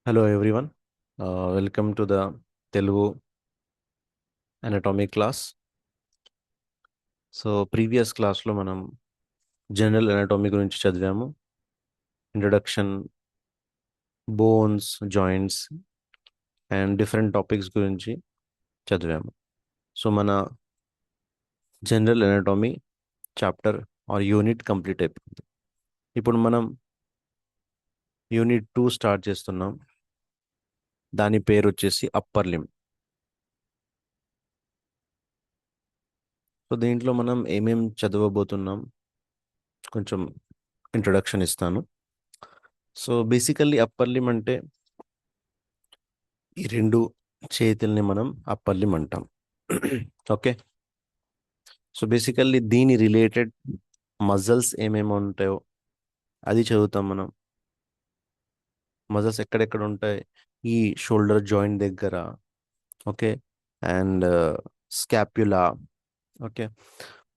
Hello everyone. Welcome to the Telugu anatomy class. So previous క్లాస్లో మనం general anatomy గురించి చదివాము. Introduction, bones, joints and different topics గురించి చదివాము. సో మన general anatomy chapter or unit complete అయిపోయింది. ఇప్పుడు మనం యూనిట్ 2 స్టార్ట్ చేస్తున్నాం. దాని పేరు వచ్చేసి అప్పర్ లిమ్. సో దీంట్లో మనం ఏమేం చదవబోతున్నాం, కొంచెం ఇంట్రొడక్షన్ ఇస్తాను. సో బేసికల్లీ అప్పర్ లిమ్ అంటే ఈ రెండు చేతుల్ని మనం అప్పర్ లిమ్ అంటాం. ఓకే. సో బేసికల్లీ దీని రిలేటెడ్ మజిల్స్ ఏమేమి ఉంటాయో అది చదువుతాం మనం. మజిల్స్ ఎక్కడెక్కడ ఉంటాయి? ఈ షోల్డర్ జాయింట్ దగ్గర, okay, and scapula. Okay.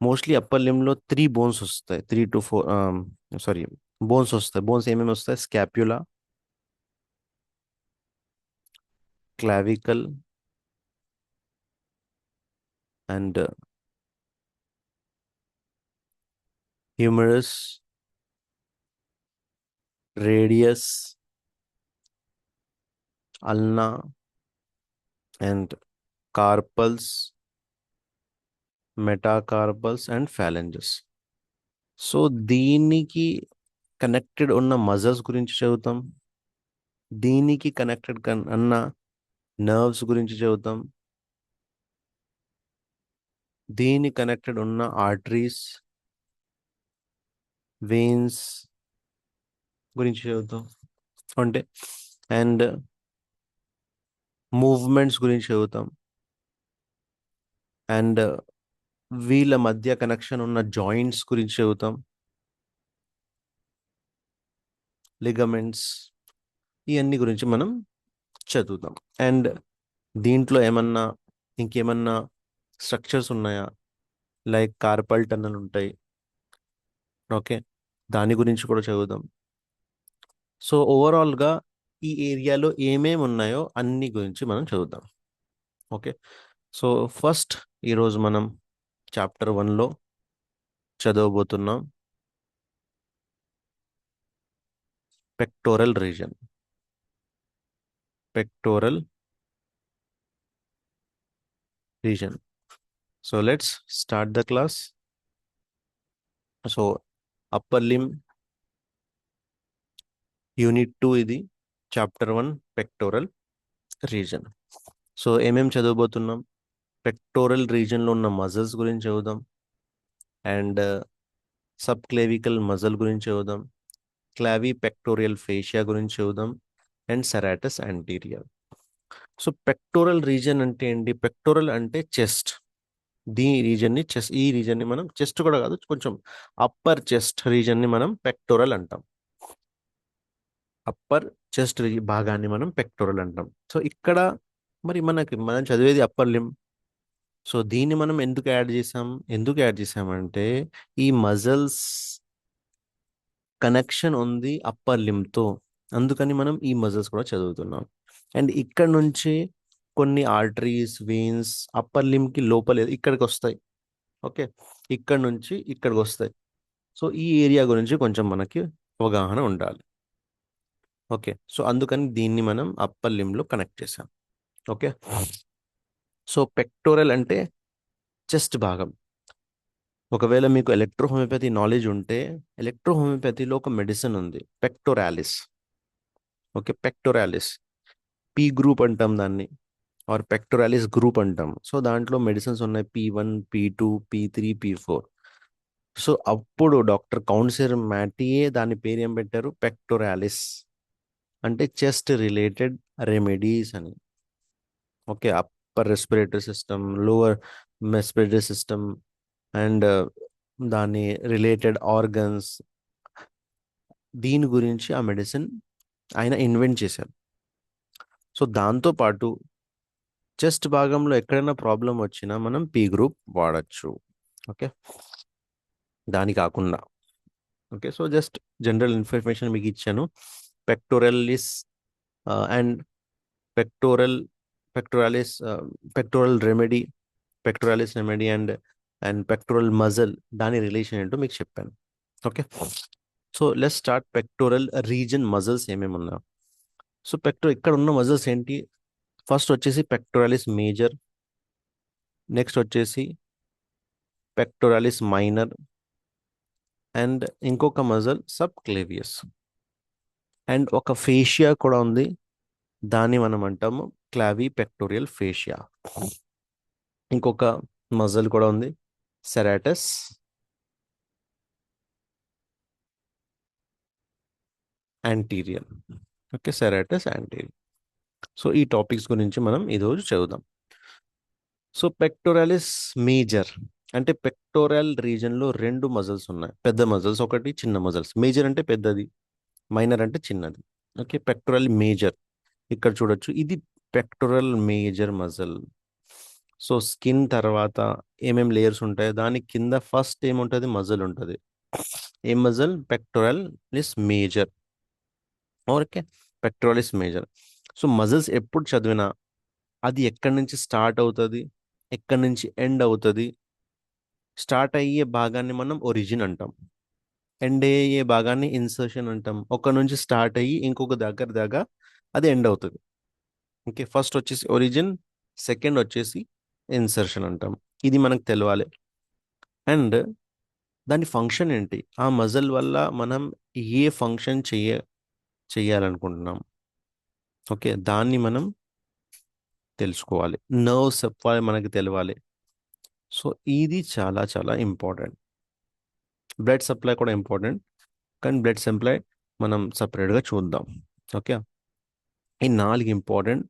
Mostly upper లిమ్లో 3 బోన్స్ వస్తాయి, 3 to 4, సారీ, బోన్స్ వస్తాయి. బోన్స్ ఏమేమి వస్తాయి? Scapula, clavicle and humerus, radius, ulna and carpals, metacarpals and phalanges. So దీనికి కనెక్టెడ్ ఉన్న మజిల్స్ గురించి చదువుతాం. దీనికి కనెక్టెడ్ అన్న నర్వ్స్ గురించి చదువుతాం. దీని కనెక్టెడ్ ఉన్న ఆర్టరీస్, వెయిన్స్ గురించి చదువుతాం. అంటే అండ్ మూవ్మెంట్స్ గురించి చదువుతాం. అండ్ వీళ్ళ మధ్య కనెక్షన్ ఉన్న జాయింట్స్ గురించి చదువుతాం. లిగమెంట్స్, ఇవన్నీ గురించి మనం చదువుతాం. అండ్ దీంట్లో ఇంకేమన్నా స్ట్రక్చర్స్ ఉన్నాయా? లైక్ కార్పల్ టన్నల్ ఉంటాయి. ఓకే. దాని గురించి కూడా చదువుదాం. సో ఓవరాల్గా ఈ ఏరియాలో ఏమేమి ఉన్నాయో అన్ని గురించి మనం చదువుదాం. ఓకే. సో ఫస్ట్ ఈరోజు మనం చాప్టర్ 1లో చదవబోతున్నాం pectoral region. Pectoral region. So let's start the class. So upper limb unit 2 ఇది, చాప్టర్ 1 పెక్టోరల్ రీజన్. సో ఏమేం చదవబోతున్నాం? పెక్టోరల్ రీజన్లో ఉన్న మజిల్స్ గురించి చదువుదాం. అండ్ సబ్ క్లేవికల్ మజిల్ గురించి చదువుదాం. క్లావి పెక్టోరియల్ ఫేషియా గురించి చదువుదాం. And serratus anterior. So pectoral reason అంటే ఏంటి? పెక్టోరల్ అంటే చెస్ట్. ఈ రీజన్ని మనం చెస్ట్ కూడా కాదు, కొంచెం అప్పర్ చెస్ట్ రీజన్ని మనం పెక్టోరల్ అంటాం. అప్పర్ చెస్ట్ భాగాన్ని మనం పెక్టోరల్ అంటాం. సో ఇక్కడ మరి మనం చదివేది అప్పర్ లిమ్. సో దీన్ని మనం ఎందుకు యాడ్ చేసామంటే ఈ మజిల్స్ కనెక్షన్ ఉంది అప్పర్ లిమ్తో, అందుకని మనం ఈ మజిల్స్ కూడా చదువుతున్నాం. అండ్ ఇక్కడ నుంచి కొన్ని ఆర్టరీస్, వెయిన్స్ అప్పర్ లిమ్కి లోపల ఇక్కడికి వస్తాయి. ఓకే. ఇక్కడ నుంచి ఇక్కడికి వస్తాయి. సో ఈ ఏరియా గురించి కొంచెం మనకి అవగాహన ఉండాలి. ఓకే. సో అందుకని దీన్ని మనం అప్పర్ లిమ్లో కనెక్ట్ చేసాం. ఓకే. సో పెక్టోరల్ అంటే చెస్ట్ భాగం. ఒకవేళ మీకు ఎలక్ట్రోహోమియోపతి నాలెడ్జ్ ఉంటే, ఎలక్ట్రోహోమియోపతిలో ఒక మెడిసిన్ ఉంది, pectoralis. Okay. Pectoralis P group అంటాం దాన్ని, ఆర్ పెక్టోరాలిస్ గ్రూప్ అంటాం. సో దాంట్లో మెడిసిన్స్ ఉన్నాయి, P1, P2, P3, P4. So అప్పుడు డాక్టర్ కౌన్సిలర్ మ్యాటియే దాని పేరు ఏం పెట్టారు? పెక్టోరాలిస్. అంటే చెస్ట్ రిలేటెడ్ రెమెడీస్ అని. Okay. Upper respiratory system, lower respiratory system and దాని రిలేటెడ్ ఆర్గన్స్, దీని గురించి ఆ మెడిసిన్ ఆయన ఇన్వెంట్ చేశారు. సో దాంతోపాటు చెస్ట్ భాగంలో ఎక్కడైనా ప్రాబ్లం వచ్చినా మనం పి గ్రూప్ వాడచ్చు. ఓకే. దాని కాకుండా, okay, so just general information మీకు ఇచ్చాను. Pectoralis and pectoral pectoralis pectoral remedy pectoralis remedy and pectoral muscle దాని రిలేషన్ ఏంటో మీకు చెప్పాను. Okay, so let's start pectoral region muscles ఏమేమి ఉన్నాయో. సో ఇక్కడ ఉన్న మజిల్స్ ఏంటి? ఫస్ట్ వచ్చేసి పెక్టోరాలిస్ మేజర్, నెక్స్ట్ వచ్చేసి పెక్టోరాలిస్ మైనర్, అండ్ ఇంకొక మజిల్ సబ్ క్లేవియస్, అండ్ ఒక ఫేషియా కూడా ఉంది, దాన్ని మనం అంటాము క్లావి పెక్టోరియల్ ఫేషియా. ఇంకొక మజిల్ కూడా ఉంది, serratus anterior. Okay, serratus anterior. So ఈ టాపిక్స్ గురించి మనం ఈరోజు చదువుదాం. సో పెక్టోరాలిస్ మేజర్ అంటే పెక్టోరల్ రీజన్లో రెండు మజిల్స్ ఉన్నాయి, పెద్ద మజిల్స్ ఒకటి, చిన్న మజిల్స్. మేజర్ అంటే పెద్దది, మైనర్ అంటే చిన్నది. ఓకే, పెక్టోరల్ మేజర్ ఇక్కడ చూడొచ్చు, ఇది pectoral major muscle. So skin తర్వాత ఏమేం లేయర్స్ ఉంటాయో దాని కింద ఫస్ట్ ఏముంటుంది? మజిల్ ఉంటుంది. ఏ muscle? Pectoralis major. Okay, pectoralis major. So muscles ఎప్పుడు చదివినా అది ఎక్కడి నుంచి స్టార్ట్ అవుతుంది, ఎక్కడి నుంచి ఎండ్ అవుతుంది? స్టార్ట్ అయ్యే భాగాన్ని మనం ఒరిజిన్ అంటాం, ఎండ్ అయ్యే భాగాన్ని ఇన్సర్షన్ అంటాం. ఒక నుంచి స్టార్ట్ అయ్యి ఇంకొక దగ్గర దాకా అది ఎండ్ అవుతుంది. ఓకే, ఫస్ట్ వచ్చేసి ఒరిజిన్, సెకండ్ వచ్చేసి ఇన్సర్షన్ అంటాం. ఇది మనకు తెలవాలి. అండ్ దాని ఫంక్షన్ ఏంటి? ఆ మజిల్ వల్ల మనం ఏ ఫంక్షన్ చేయాలనుకుంటున్నాం? ఓకే, దాన్ని మనం తెలుసుకోవాలి. నర్వ్ సప్లై మనకి తెలవాలి. సో ఇది చాలా చాలా ఇంపార్టెంట్. బ్లడ్ సప్లై కూడా ఇంపార్టెంట్, కానీ బ్లడ్ సప్లై మనం సపరేట్గా చూద్దాం. ఓకే, ఈ 4 ఇంపార్టెంట్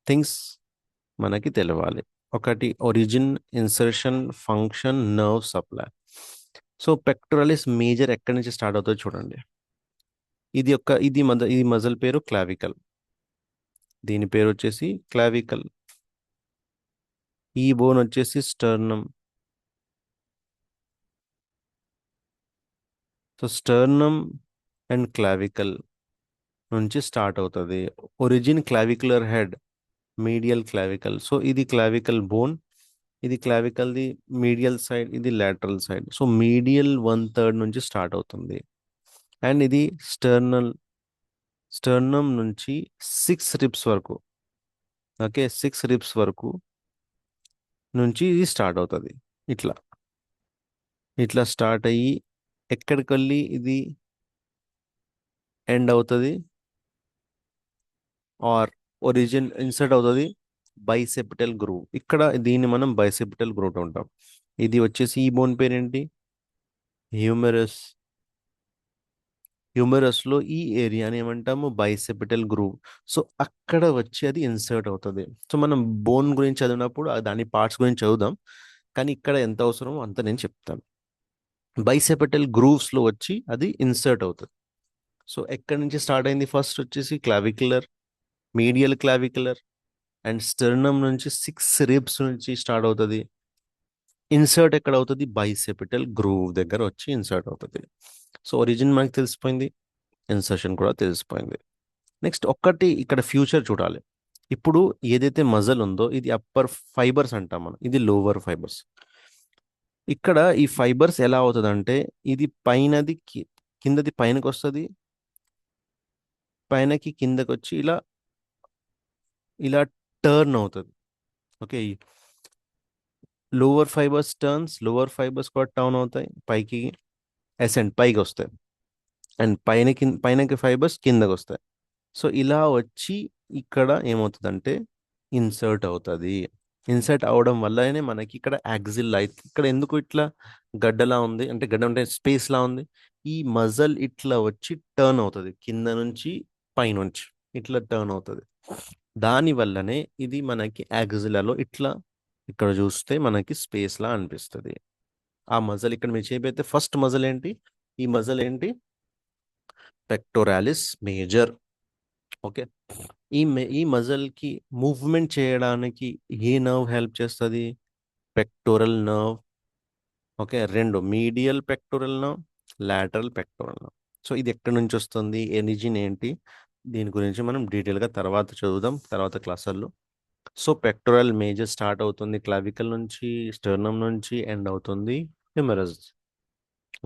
థింగ్స్ మనకి తెలవాలి. ఒకటి origin, insertion, function, nerve supply. So pectoralis major ఎక్కడి నుంచి స్టార్ట్ అవుతుందో చూడండి. ఇది మజిల్ పేరు క్లావికల్, దీని పేరు వచ్చేసి క్లావికల్. ఈ బోన్ వచ్చేసి sternum. So sternum and clavicle నుంచి స్టార్ట్ అవుతుంది. Origin clavicular head, medial clavicle. So ఇది క్లావికల్ బోన్, ఇది క్లావికల్ది మీడియల్ సైడ్, ఇది లాటరల్ సైడ్. సో మీడియల్ 1/3 నుంచి స్టార్ట్ అవుతుంది. అండ్ ఇది స్టర్నమ్ నుంచి 6 రిబ్స్ వరకు. ఓకే, 6 రిబ్స్ వరకు నుంచి ఇది స్టార్ట్ అవుతుంది. ఇట్లా ఇట్లా స్టార్ట్ అయ్యి ఎక్కడికి వెళ్ళి ఇది ఎండ్ అవుతుంది ఆర్ ఒరిజిన్ ఇన్సర్ట్ అవుతుంది బైసెప్టల్ గ్రూవ్. ఇక్కడ దీన్ని మనం బైసెప్టల్ గ్రూవ్ ఉంటాం. ఇది వచ్చేసి ఈ బోన్ పేరేంటి? హ్యూమెరస్. హ్యూమరస్ లో ఈ ఏరియాని ఏమంటాము? బైసెపిటల్ గ్రూవ్. సో అక్కడ వచ్చి అది ఇన్సర్ట్ అవుతుంది. సో మనం బోన్ గురించి చదివినప్పుడు దాని పార్ట్స్ గురించి చదువుదాం, కానీ ఇక్కడ ఎంత అవసరమో అంత నేను చెప్తాను. బైసెపిటల్ గ్రూవ్స్ లో వచ్చి అది ఇన్సర్ట్ అవుతుంది. సో ఎక్కడి నుంచి స్టార్ట్ అయింది? ఫస్ట్ వచ్చేసి clavicular, medial clavicular, and sternum నుంచి 6 రిబ్స్ నుంచి స్టార్ట్ అవుతుంది. ఇన్సర్ట్ ఎక్కడ అవుతుంది? బైసెపిటల్ గ్రూవ్ దగ్గర వచ్చి ఇన్సర్ట్ అవుతుంది. సో ఒరిజిన్ మనకి తెలిసిపోయింది, ఇన్సర్షన్ కూడా తెలిసిపోయింది. నెక్స్ట్ ఒక్కటి ఇక్కడ ఫ్యూచర్ చూడాలి. ఇప్పుడు ఏదైతే మజల్ ఉందో ఇది అప్పర్ ఫైబర్స్ అంటాం మనం, ఇది లోవర్ ఫైబర్స్. ఇక్కడ ఈ ఫైబర్స్ ఎలా అవుతుంది అంటే ఇది కిందది పైనకి వస్తుంది, పైనకి కిందకి వచ్చి ఇలా ఇలా టర్న్ అవుతుంది. ఓకే, లోవర్ ఫైబర్స్ కూడా టర్న్ అవుతాయి, పైకి పైకి వస్తాయి, అండ్ పైనకి ఫైబర్స్ కిందకి వస్తాయి. సో ఇలా వచ్చి ఇక్కడ ఏమవుతుందంటే ఇన్సర్ట్ అవుతుంది. ఇన్సర్ట్ అవడం వల్లనే మనకి ఇక్కడ యాక్సిల్ అయితే ఇక్కడ ఎందుకు ఇట్లా గడ్డలా ఉంది అంటే, గడ్డ అంటే స్పేస్ లా ఉంది. ఈ మజల్ ఇట్లా వచ్చి టర్న్ అవుతుంది, కింద నుంచి పైనుంచి ఇట్లా టర్న్ అవుతుంది. దాని వల్లనే ఇది మనకి యాక్సిలాలో ఇట్లా ఇక్కడ చూస్తే మనకి స్పేస్ లా అనిపిస్తుంది. ఆ మజల్ ఇక్కడ మీరు చేయితే ఫస్ట్ మజల్ ఏంటి? ఈ మజల్ ఏంటి? Pectoralis major. ఓకే, ఈ మజిల్ కి మూవ్మెంట్ చేయడానికి ఏ నర్వ్ హెల్ప్ చేస్తుంది? Pectoral nerve. ఓకే, రెండు, medial pectoral nerve, lateral pectoral nerve. So ఇది ఎక్కడి నుంచి వస్తుంది? ఎరిజిన్ ఏంటి? దీని గురించి మనం డీటెయిల్గా తర్వాత చదువుదాం తర్వాత క్లాసుల్లో. సో పెక్టోరల్ మేజర్ స్టార్ట్ అవుతుంది క్లావికల్ నుంచి, స్టర్నమ్ నుంచి ఎండ్ అవుతుంది humorous.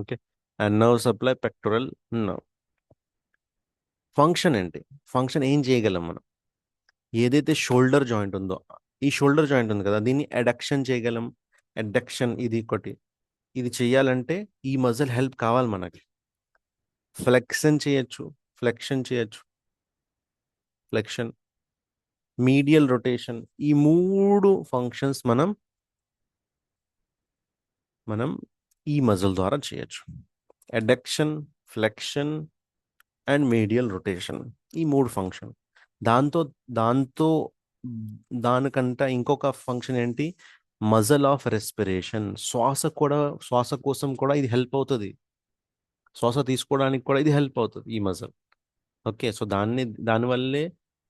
Okay. And nerve supply pectoral nerve. Function ఏంటి? ఫంక్షన్ ఏం చేయగలం మనం? ఏదైతే షోల్డర్ జాయింట్ ఉందో, ఈ షోల్డర్ జాయింట్ ఉంది కదా, దీన్ని అడక్షన్ చేయగలం. అడక్షన్ ఇది ఒకటి. ఇది చేయాలంటే ఈ మజిల్ హెల్ప్ కావాలి మనకి. ఫ్లెక్షన్ చేయొచ్చు, ఫ్లెక్షన్ చేయొచ్చు, ఫ్లెక్షన్, మీడియల్ రొటేషన్. ఈ మూడు ఫంక్షన్స్ మనం ఈ మజిల్ ద్వారా చేయొచ్చు. Adduction, flexion and medial rotation, ఈ మూడు ఫంక్షన్. దాంతో దాంతో దానికంట ఇంకొక ఫంక్షన్ ఏంటి? Muscle of respiration. శ్వాస కోసం కూడా ఇది హెల్ప్ అవుతుంది. శ్వాస తీసుకోవడానికి కూడా ఇది హెల్ప్ అవుతుంది ఈ మజల్. ఓకే. సో దానివల్లే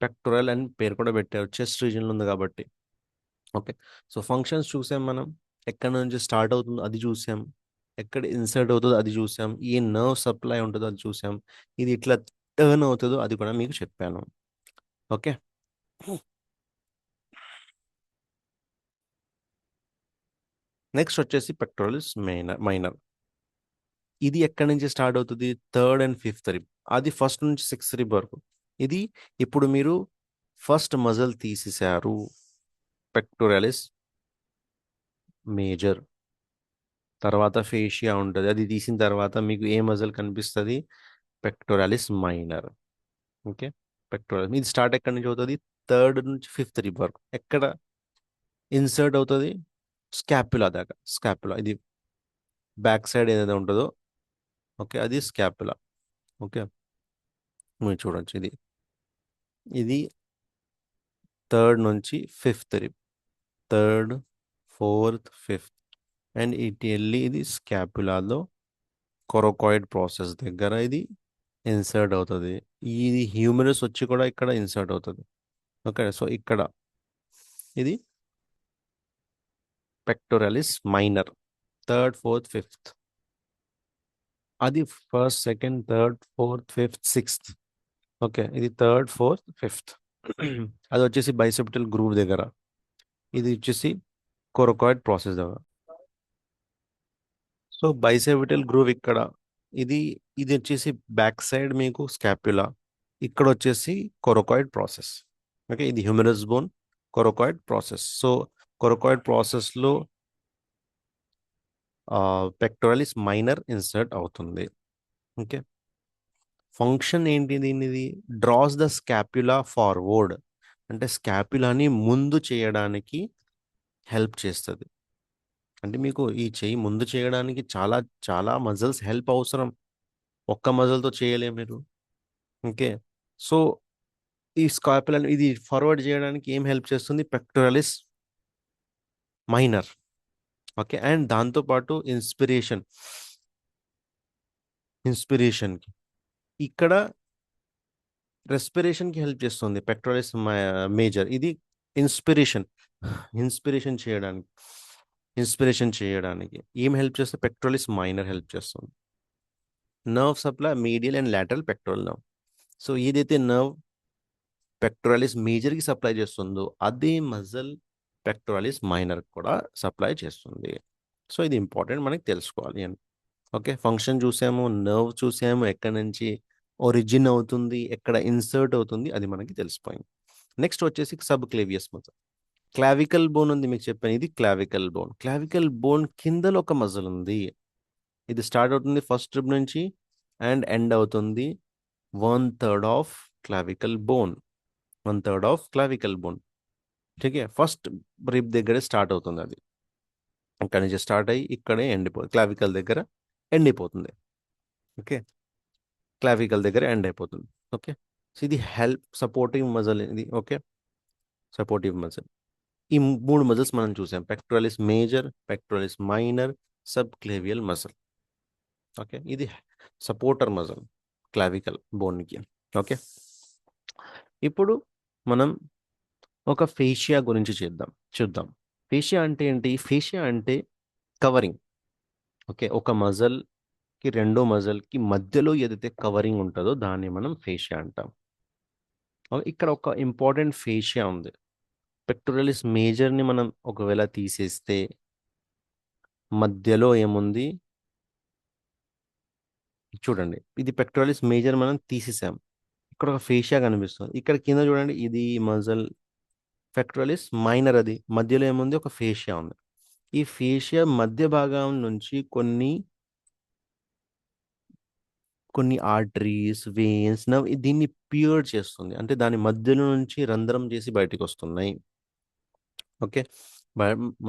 పెక్టోరల్ అని పేరు కూడా పెట్టారు, చెస్ట్ రీజన్లో ఉంది కాబట్టి. ఓకే. సో ఫంక్షన్స్ చూసాం మనం. ఎక్కడ నుంచి స్టార్ట్ అవుతుందో అది చూసాం, ఎక్కడ ఇన్సర్ట్ అవుతుందో అది చూసాం, ఏ నర్వ్ సప్లై ఉంటుందో అది చూసాం, ఇది ఇట్లా టర్న్ అవుతుందో అది కూడా మీకు చెప్పాను. ఓకే. నెక్స్ట్ వచ్చేసి పెక్టోరలిస్ మైనర్. ఇది ఎక్కడి నుంచి స్టార్ట్ అవుతుంది? Third and fifth rib. అది ఫస్ట్ నుంచి సిక్స్త్ రిబ్ వరకు. ఇది ఇప్పుడు మీరు ఫస్ట్ మజల్ తీసేశారు, పెక్టోరలిస్ మేజర్. తర్వాత ఫేషియా ఉంటుంది, అది తీసిన తర్వాత మీకు ఏ మజల్ కనిపిస్తుంది? పెక్టోరలిస్ మైనర్. ఓకే. పెక్టోరల్ ఇది స్టార్ట్ ఎక్కడి నుంచి అవుతుంది? థర్డ్ నుంచి ఫిఫ్త్ రిబ్ వరకు. ఎక్కడ ఇన్సర్ట్ అవుతుంది? స్కాపులా దాకా. స్కాపులా ఇది బ్యాక్ సైడ్ ఏదైతే ఉంటుందో, ఓకే, అది స్కాపులా. ఓకే. మీరు చూడొచ్చు, ఇది ఇది థర్డ్ నుంచి fifth rib. Third, fourth, fifth. And ఇటు వెళ్ళి ఇది స్కాపులాలో కొరకాయిడ్ ప్రాసెస్ దగ్గర ఇది ఇన్సర్ట్ అవుతుంది. ఇది హ్యూమరస్ వచ్చి కూడా ఇక్కడ ఇన్సర్ట్ అవుతుంది. ఓకే. సో ఇక్కడ ఇది పెక్టోరలిస్ మైనర్, థర్డ్, ఫోర్త్, ఫిఫ్త్. అది first, second, third, fourth, fifth, sixth. Okay. ఇది థర్డ్, ఫోర్త్, ఫిఫ్త్. అది వచ్చేసి బైసెప్టల్ గ్రూవ్ దగ్గర. ఇది వచ్చేసి కొరకాయిడ్ ప్రాసెస్ దగ్గర. సో బైసెప్టల్ గ్రూవ్ ఇక్కడ. ఇది ఇది వచ్చేసి బ్యాక్ సైడ్ మీకు స్కాప్యులా. ఇక్కడ వచ్చేసి కొరకాయిడ్ ప్రాసెస్. ఓకే. ఇది humerus bone, coracoid process. So coracoid ప్రాసెస్లో పెక్టోరలిస్ మైనర్ ఇన్సర్ట్ అవుతుంది. ఓకే. ఫంక్షన్ ఏంటి దీనిది? Draws the scapula forward. అంటే స్కాప్యులాని ముందు చేయడానికి హెల్ప్ చేస్తుంది. అంటే మీకు ఈ చెయ్యి ముందు చేయడానికి చాలా చాలా మజిల్స్ హెల్ప్ అవసరం. ఒక్క మజిల్తో చేయలేము మీరు. ఓకే. సో ఈ స్కాపులని ఇది ఫార్వర్డ్ చేయడానికి ఏం హెల్ప్ చేస్తుంది? పెక్టోరలిస్ మైనర్. ఓకే. అండ్ దాంతోపాటు ఇన్స్పిరేషన్కి ఇక్కడ రెస్పిరేషన్కి హెల్ప్ చేస్తుంది పెక్టోరలిస్ మేజర్. ఇది ఇన్స్పిరేషన్ ఇన్స్పిరేషన్ చేయడానికి ఇన్స్పిరేషన్ చేయడానికి ఏం హెల్ప్ చేస్తే? పెక్టోరలిస్ మైనర్ హెల్ప్ చేస్తుంది. Nerve supply medial and lateral pectoral nerve. So ఏదైతే నర్వ్ పెక్టోరలిస్ మేజర్కి సప్లై చేస్తుందో అదే మజల్ పెక్టోరలిస్ మైనర్ కూడా సప్లై చేస్తుంది. సో ఇది ఇంపార్టెంట్, మనకి తెలుసుకోవాలి అని. ఓకే. ఫంక్షన్ చూసాము, నర్వ్ చూసాము, ఎక్కడి నుంచి ఒరిజిన్ అవుతుంది, ఎక్కడ ఇన్సర్ట్ అవుతుంది, అది మనకి తెలిసిపోయింది. నెక్స్ట్ వచ్చేసి సబ్ క్లేవియస్ మజిల్. క్లావికల్ బోన్ ఉంది మీకు చెప్పాను, ఇది క్లావికల్ బోన్. క్లావికల్ బోన్ కిందలో ఒక మజిల్ ఉంది. ఇది స్టార్ట్ అవుతుంది ఫస్ట్ రిబ్ నుంచి అండ్ ఎండ్ అవుతుంది 1/3 of clavicle bone. 1/3 of clavicle bone. Okay. First rib దగ్గరే స్టార్ట్ అవుతుంది అది. అక్కడి నుంచి స్టార్ట్ అయ్యి ఇక్కడే ఎండిపోతుంది, క్లావికల్ దగ్గర ఎండిపోతుంది. ఓకే. క్లావికల్ దగ్గర ఎండ్ అయిపోతుంది. ఓకే. సో ఇది హెల్ప్ సపోర్టివ్ మజిల్ ఇది. ఓకే. Supportive muscle. ఈ మూడు మజిల్స్ మనం చూసాం: pectoralis major, pectoralis minor, subclavius muscle. Okay. ఇది సపోర్టర్ మజిల్ క్లావికల్ బోన్కి. ఓకే. ఇప్పుడు మనం ఒక ఫేషియా గురించి చూద్దాం. ఫేషియా అంటే ఏంటి? ఫేషియా అంటే కవరింగ్. ఓకే. ఒక మజల్కి రెండో మజల్కి మధ్యలో ఏదైతే కవరింగ్ ఉంటుందో దాన్ని మనం ఫేషియా అంటాం. ఇక్కడ ఒక ఇంపార్టెంట్ ఫేషియా ఉంది. పెక్టోరలిస్ మేజర్ని మనం ఒకవేళ తీసేస్తే మధ్యలో ఏముంది చూడండి. ఇది పెక్టోరలిస్ మేజర్ మనం తీసేసాం. ఇక్కడ ఒక ఫేషియా కనిపిస్తుంది. ఇక్కడ కింద చూడండి, ఇది మజల్ పెక్టోరలిస్ మైనర్, అది మధ్యలో ఏముంది, ఒక ఫేషియా ఉంది. ఈ ఫేషియా మధ్య భాగం నుంచి కొన్ని కొన్ని ఆర్టరీస్, వెయిన్స్, దీన్ని ప్యూర్ చేస్తుంది. అంటే దాని మధ్యలో నుంచి రంధ్రం చేసి బయటకు వస్తున్నాయి. ఓకే,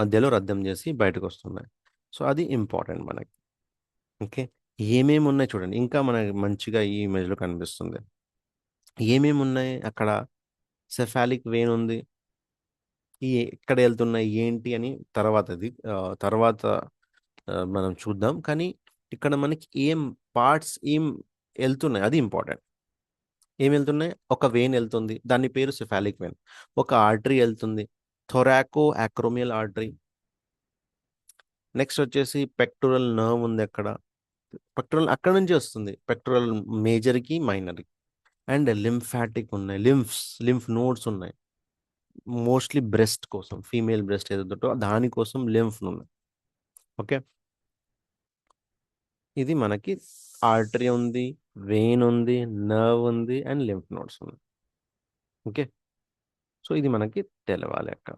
మధ్యలో రద్దం చేసి బయటకు వస్తున్నాయి. సో అది ఇంపార్టెంట్ మనకి. ఓకే, ఏమేమి ఉన్నాయి చూడండి, ఇంకా మనకి మంచిగా ఈ ఇమేజ్లో కనిపిస్తుంది. ఏమేమి ఉన్నాయి అక్కడ. సెఫాలిక్ వెయిన్ ఉంది. ఈ ఎక్కడ వెళ్తున్నాయి ఏంటి అని తర్వాత మనం చూద్దాం. కానీ ఇక్కడ మనకి ఏం పార్ట్స్ ఏం వెళ్తున్నాయి అది ఇంపార్టెంట్. ఏం వెళ్తున్నాయి, ఒక వెయిన్ వెళ్తుంది, దాని పేరు సెఫాలిక్ వెయిన్. ఒక ఆర్టరీ వెళ్తుంది, థొరాకో అక్రోమియల్ ఆర్టరీ. నెక్స్ట్ వచ్చేసి పెక్టోరల్ నర్వ్ ఉంది అక్కడ. పెక్టోరల్ అక్కడ నుంచి వస్తుంది, పెక్టోరల్ మేజర్కి మైనర్కి. అండ్ లింఫాటిక్ ఉన్నాయి, లింఫ్ నోడ్స్ ఉన్నాయి. మోస్ట్లీ బ్రెస్ట్ కోసం, ఫీమేల్ బ్రెస్ట్ ఏదైతే దానికోసం లింఫ్ ఉన్నాయి. ఓకే, ఇది మనకి ఆర్టరీ ఉంది, వెయిన్ ఉంది, నర్వ్ ఉంది అండ్ లింఫ్ నోడ్స్ ఉంది. ఓకే, సో ఇది మనకి తెలవాలి అక్కడ.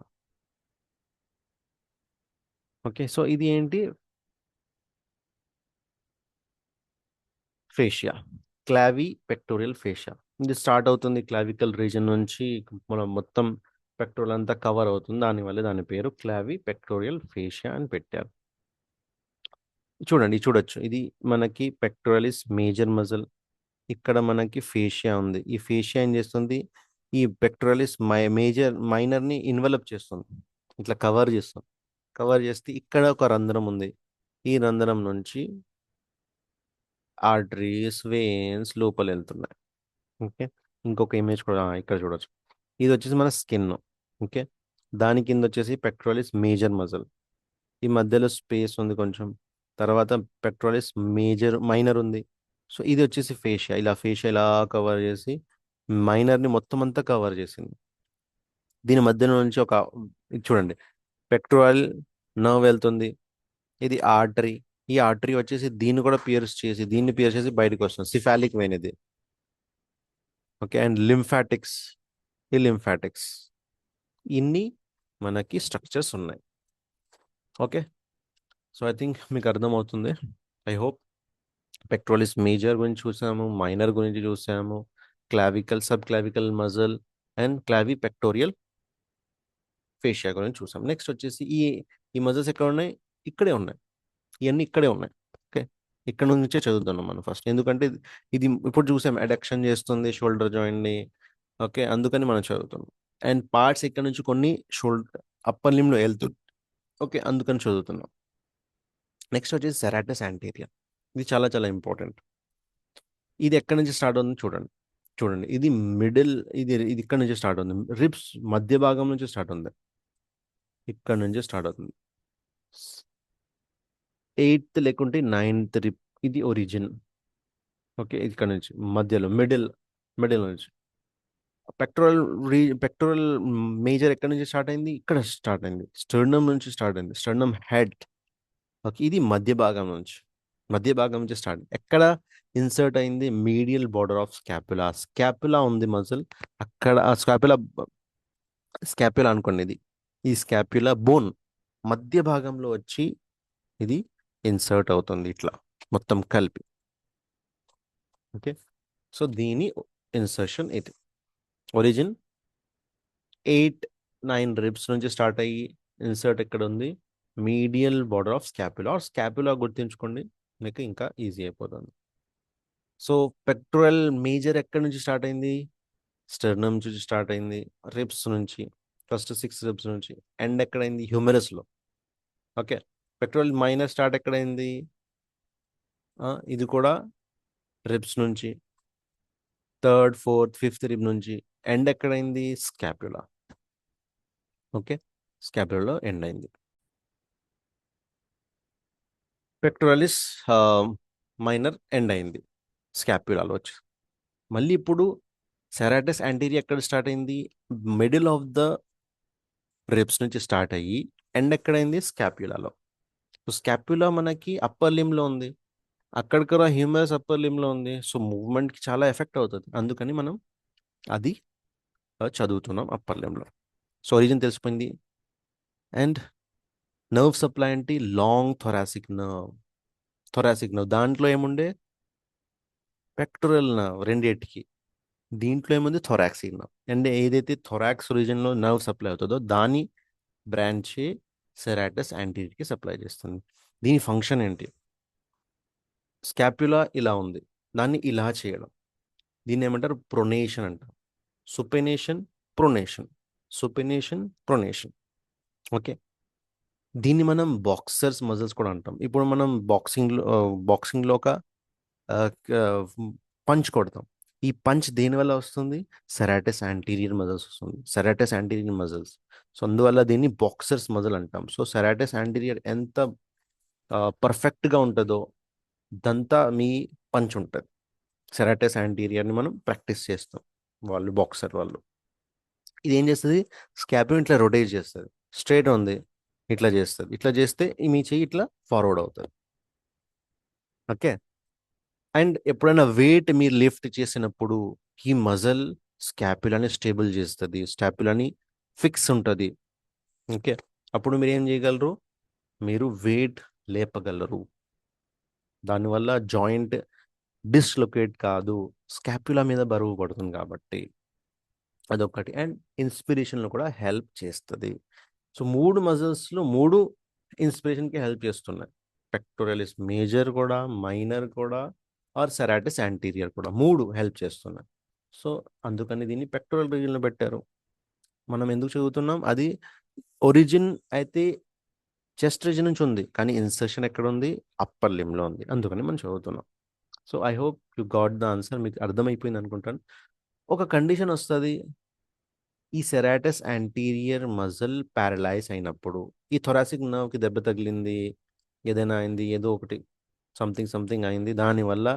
ఓకే, సో ఇది ఏంటి, ఫేషియా, క్లావి పెక్టోరియల్ ఫేషియా. ఇది స్టార్ట్ అవుతుంది క్లావికల్ రీజన్ నుంచి, మనం మొత్తం పెక్టోరియల్ అంతా కవర్ అవుతుంది. దానివల్ల దాని పేరు క్లావి పెక్టోరియల్ ఫేషియా అని పెట్టారు. చూడండి, చూడొచ్చు, ఇది మనకి పెక్టోరలిస్ మేజర్ మజిల్. ఇక్కడ మనకి ఫేషియా ఉంది. ఈ ఫేషియా ఏం చేస్తుంది, ఈ పెక్టోరలిస్ మేజర్ మైనర్ని ఇన్వలప్ చేస్తుంది, ఇట్లా కవర్ చేస్తుంది. కవర్ చేస్తే ఇక్కడ ఒక రంధ్రం ఉంది. ఈ రంధ్రం నుంచి ఆర్టరీస్, వెయిన్స్ లోపల వెళ్తున్నాయి. ఓకే, ఇంకొక ఇమేజ్ కూడా ఇక్కడ చూడొచ్చు. ఇది వచ్చేసి మన స్కిన్. ఓకే, దాని కింద వచ్చేసి పెక్టోరలిస్ మేజర్ మజిల్. ఈ మధ్యలో స్పేస్ ఉంది కొంచెం. తర్వాత పెక్టోరలిస్ మైనర్ ఉంది. సో ఇది వచ్చేసి ఫేషియా, ఫేషియా ఇలా కవర్ చేసి మైనర్ని మొత్తం అంతా కవర్ చేసింది. దీని మధ్యలో నుంచి ఇది చూడండి, పెక్టోరల్ నర్వ్ వెళ్తుంది. ఇది ఆర్టరీ. ఈ ఆర్టరీ వచ్చేసి దీన్ని పియర్స్ చేసి బయటకు వస్తుంది, సిఫాలిక్ వెయిన్ ఇది. ఓకే, అండ్ లింఫాటిక్స్ ఇన్ని మనకి స్ట్రక్చర్స్ ఉన్నాయి. ఓకే, సో ఐ థింక్ మీకు అర్థమవుతుంది. I hope. పెక్టోరలిస్ మేజర్ గురించి చూసాము, మైనర్ గురించి చూసాము, sub clavicle muscle and clavipectoral fascia గురించి చూసాం. నెక్స్ట్ వచ్చేసి ఈ మజిల్స్ ఎక్కడ ఉన్నాయి, ఇక్కడే ఉన్నాయి. ఇవన్నీ ఇక్కడే ఉన్నాయి. ఓకే, ఇక్కడ నుంచే చదువుతున్నాం మనం ఫస్ట్, ఎందుకంటే ఇది ఇప్పుడు చూసాం అడక్షన్ చేస్తుంది షోల్డర్ జాయింట్ని. ఓకే, అందుకని మనం చదువుతున్నాం. అండ్ పార్ట్స్ ఇక్కడ నుంచి కొన్ని అప్పర్ లిమ్లో వెళ్తుంది. ఓకే, అందుకని చదువుతున్నాం. నెక్స్ట్ వచ్చేసి సెరాటస్ యాంటీరియర్. ఇది చాలా చాలా ఇంపార్టెంట్. ఇది ఎక్కడి నుంచి స్టార్ట్ అవుతుంది చూడండి. చూడండి, ఇది మిడిల్, ఇది ఇక్కడ నుంచి స్టార్ట్ అవుతుంది, రిబ్స్ మధ్య భాగం నుంచి స్టార్ట్ ఉంది. ఇక్కడ నుంచి స్టార్ట్ అవుతుంది, ఎయిత్ లేకుంటే నైన్త్ రిబ్, ఇది ఒరిజిన్. ఓకే, ఇక్కడ నుంచి మధ్యలో మిడిల్ నుంచి పెక్టోరల్ మేజర్ ఎక్కడ నుంచి స్టార్ట్ అయింది, ఇక్కడ స్టార్ట్ అయింది, స్టర్నమ్ నుంచి స్టార్ట్ అయింది, స్టర్నమ్ హెడ్. ఓకే, ఇది మధ్య భాగం నుంచి స్టార్ట్. ఎక్కడ ఇన్సర్ట్ అయింది, మీడియల్ బార్డర్ ఆఫ్ స్కాపులా ఉంది మజిల్. అక్కడ ఆ స్కాపులా అనుకోండి, ఈ స్కాపులా బోన్ మధ్య భాగంలో వచ్చి ఇది ఇన్సర్ట్ అవుతుంది ఇట్లా మొత్తం కలిపి. ఓకే, సో దీని ఇన్సర్షన్ ఇది. ఒరిజిన్ 8-9 రిబ్స్ నుంచి స్టార్ట్ అయ్యి ఇన్సర్ట్ ఎక్కడ ఉంది, మీడియల్ బార్డర్ ఆఫ్ స్కాపులా గుర్తుంచుకోండి, మీకు ఇంకా ఈజీ అయిపోతుంది. సో పెక్టోరల్ మేజర్ ఎక్కడి నుంచి స్టార్ట్ అయింది, స్టెర్నమ్ నుంచి స్టార్ట్ అయింది, రిబ్స్ నుంచి, ఫస్ట్ 6 రిబ్స్ నుంచి. ఎండ్ ఎక్కడైంది, హ్యూమెరస్లో. ఓకే, పెక్టోరల్ మైనర్ స్టార్ట్ ఎక్కడైంది, ఇది కూడా రిబ్స్ నుంచి, థర్డ్, ఫోర్త్, ఫిఫ్త్ రిబ్ నుంచి. ఎండ్ ఎక్కడైంది, స్కాపులా. ఓకే, స్కాపులాలో ఎండ్ అయింది. పెక్టోరలిస్ మైనర్ ఎండ్ అయింది స్కాపులాలో వచ్చి. మళ్ళీ ఇప్పుడు సెరాటస్ యాంటీరియర్ ఎక్కడ స్టార్ట్ అయింది? మిడిల్ ఆఫ్ ద రిబ్స్ నుంచి స్టార్ట్ అయ్యి ఎండ్ ఎక్కడైంది? స్కాప్యులాలో. సో స్కాప్యులా మనకి అప్పర్ లిమ్లో ఉంది, అక్కడిక్కడ హ్యూమరస్ అప్పర్ లిమ్లో ఉంది. సో మూవ్మెంట్కి చాలా ఎఫెక్ట్ అవుతుంది, అందుకని మనం అది చదువుతున్నాం అప్పర్ లిమ్లో. సో ఒరిజిన్ తెలిసిపోయింది. అండ్ నర్వ్ సప్లై అంటే లాంగ్ థొరాసిక్ నర్వ్ దాంట్లో ఏముండే? పెక్టోరల్ నర్వ్ రెండింటికి. దీంట్లో ఏముంది? థొరాక్సిక్ నర్వ్. అండ్ ఏదైతే థొరాక్స్ రీజన్లో నర్వ్ సప్లై అవుతుందో దాని బ్రాంచే సెరాటస్ యాంటీరియర్కి సప్లై చేస్తుంది. దీని ఫంక్షన్ ఏంటి? స్కాప్యులా ఇలా ఉంది, దాన్ని ఇలా చేయడం, దీన్ని ఏమంటారు? ప్రొనేషన్ అంటారు. సుపెనేషన్, ప్రొనేషన్, సుపెనేషన్, ప్రొనేషన్. ఓకే. దీన్ని మనం బాక్సర్స్ మజిల్స్ కూడా అంటాం. ఇప్పుడు మనం బాక్సింగ్లో ఒక పంచ్ కొడతాం. ఈ పంచ్ దేని వల్ల వస్తుంది? సెరాటస్ యాంటీరియర్ మజిల్స్ వస్తుంది, సెరాటస్ యాంటీరియర్ మజిల్స్. సో అందువల్ల దీన్ని బాక్సర్స్ మజిల్ అంటాం. సో సెరాటస్ యాంటీరియర్ ఎంత పర్ఫెక్ట్గా ఉంటుందో దంతా మీ పంచ్ ఉంటుంది. సెరాటస్ యాంటీరియర్ని మనం ప్రాక్టీస్ చేస్తాం, వాళ్ళు బాక్సర్ వాళ్ళు. ఇది ఏం చేస్తుంది? స్కాప్యుల్ ఇట్లా రొటేట్ చేస్తుంది. స్ట్రైట్ ఉంది, ఇట్లా చేస్తుంది, ఇట్లా చేస్తే మీ చెయ్యి ఇట్లా ఫార్వర్డ్ అవుతుంది. ఓకే. అండ్ ఎప్పుడైనా వెయిట్ మీరు లిఫ్ట్ చేసినప్పుడు ఈ మజల్ స్కాప్యులాని స్టేబుల్ చేస్తుంది, స్కాప్యులాని ఫిక్స్ ఉంటుంది. ఓకే. అప్పుడు మీరు ఏం చేయగలరు? మీరు వెయిట్ లేపగలరు. దానివల్ల జాయింట్ డిస్లొకేట్ కాదు, స్కాప్యులా మీద బరువు పడుతుంది కాబట్టి. అదొకటి. అండ్ ఇన్స్పిరేషన్లో కూడా హెల్ప్ చేస్తుంది. సో మూడు మజిల్స్లో మూడు ఇన్స్పిరేషన్కి హెల్ప్ చేస్తున్నాయి. పెక్టోరలిస్ మేజర్ కూడా, మైనర్ కూడా, ఆర్ సెరాటిస్ యాంటీరియర్ కూడా, మూడు హెల్ప్ చేస్తున్నాయి. సో అందుకని దీన్ని పెక్టోరల్ రీజియన్లో పెట్టారు. మనం ఎందుకు చదువుతున్నాం? అది ఒరిజిన్ అయితే చెస్ట్ రీజన్ నుంచి ఉంది, కానీ ఇన్సర్షన్ ఎక్కడ ఉంది? అప్పర్ లిమ్లో ఉంది, అందుకని మనం చదువుతున్నాం. So I hope you got the answer. మీకు అర్థమైపోయింది అనుకుంటాను. ఒక కండిషన్ వస్తుంది, ఈ సెరాటస్ యాంటీరియర్ మజిల్ ప్యారలైజ్ అయినప్పుడు, ఈ థొరాసిక్ నర్వ్కి దెబ్బ తగిలింది, ఏదైనా అయింది, ఏదో ఒకటి సంథింగ్ సంథింగ్ అయింది, దానివల్ల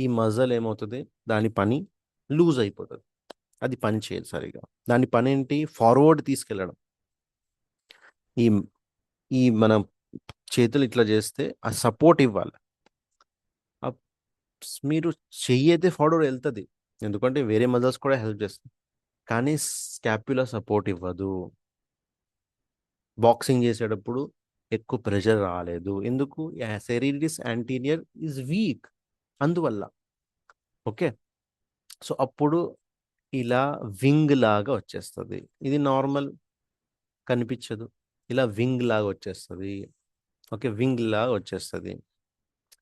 ఈ మజిల్ ఏమవుతుంది? దాని పని లూజ్ అయిపోతుంది, అది పని చేయదు సరిగా. దాని పని ఏంటి? ఫార్వర్డ్ తీసుకెళ్ళడం. ఈ ఈ మన చేతులు ఇట్లా చేస్తే ఆ సపోర్ట్ ఇవ్వాలి. ఆ మీరు చెయ్యి అయితే ఫార్వర్డ్ వెళ్తుంది, ఎందుకంటే వేరే మజిల్స్ కూడా హెల్ప్ చేస్తుంది, కానీ స్కాప్యులా సపోర్ట్ ఇవ్వదు. బాక్సింగ్ చేసేటప్పుడు ఎక్కువ ప్రెషర్ రాలేదు, ఎందుకు? సెరీడిస్ యాంటీరియర్ ఈజ్ వీక్, అందువల్ల. ఓకే. సో అప్పుడు ఇలా వింగ్ లాగా వచ్చేస్తుంది. ఇది నార్మల్ కనిపించదు, ఇలా వింగ్ లాగా వచ్చేస్తుంది. ఓకే, వింగ్ లాగా వచ్చేస్తుంది.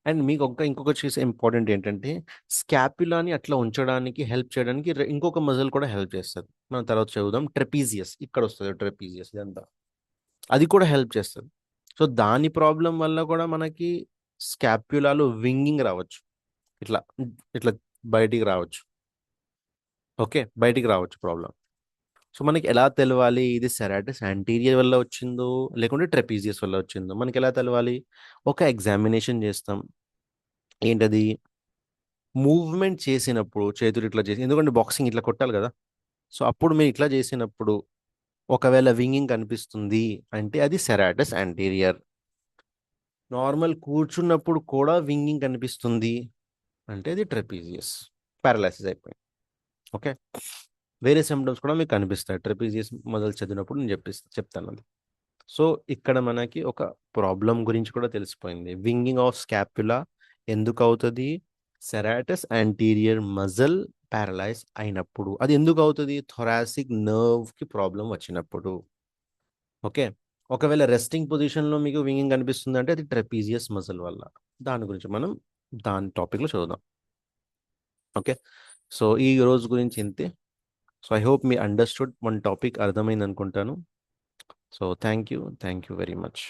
అండ్ మీకు ఇంకొక చీజ్ ఇంపార్టెంట్ ఏంటంటే, స్కాప్యులాని అట్లా ఉంచడానికి హెల్ప్ చేయడానికి ఇంకొక మజిల్ కూడా హెల్ప్ చేస్తుంది. మనం తర్వాత చదువుదాం. ట్రెపీజియస్ ఇక్కడ వస్తుంది, ట్రెపీజియస్ ఇదంతా, అది కూడా హెల్ప్ చేస్తుంది. సో దాని ప్రాబ్లం వల్ల కూడా మనకి స్కాప్యులాలో వింగింగ్ రావచ్చు, ఇట్లా ఇట్లా బయటికి రావచ్చు. ఓకే, బయటికి రావచ్చు ప్రాబ్లం. సో మనకి ఎలా తెలవాలి ఇది సెరాటిస్ యాంటీరియర్ వల్ల వచ్చిందో లేకుంటే ట్రెపీజియస్ వల్ల వచ్చిందో? మనకి ఎలా తెలవాలి? ఒక ఎగ్జామినేషన్ చేస్తాం. ఏంటది? మూవ్మెంట్ చేసినప్పుడు చేతులు ఇట్లా చేసి, ఎందుకంటే బాక్సింగ్ ఇట్లా కొట్టాలి కదా. సో అప్పుడు మీరు ఇట్లా చేసినప్పుడు ఒకవేళ వింగింగ్ కనిపిస్తుంది అంటే అది సెరాటస్ యాంటీరియర్. నార్మల్ కూర్చున్నప్పుడు కూడా వింగింగ్ కనిపిస్తుంది అంటే అది ట్రెపీజియస్, పారాలైసిస్ అయిపోయింది. ఓకే. వేరే సిమ్టమ్స్ కూడా మీకు కనిపిస్తాయి ట్రెపీజియస్ మొదలు చదివినప్పుడు, నేను చెప్తాను అది. సో ఇక్కడ మనకి ఒక ప్రాబ్లం గురించి కూడా తెలిసిపోయింది. వింగింగ్ ఆఫ్ స్కాప్యులా ఎందుకు అవుతుంది? సెరాటస్ యాంటీరియర్ మజిల్ పారలైజ్ అయినప్పుడు. అది ఎందుకు అవుతుంది? థొరాసిక్ నర్వ్కి ప్రాబ్లం వచ్చినప్పుడు. ఓకే. ఒకవేళ రెస్టింగ్ పొజిషన్లో మీకు వింగింగ్ కనిపిస్తుంది అంటే అది ట్రెపీజియస్ మజిల్ వల్ల. దాని గురించి మనం దాని టాపిక్లో చదువుదాం. ఓకే. సో ఈ రోజు గురించి ఇంతే. So I hope me understood one topic అర్థమైంది అనుకుంటాను. So thank you very much.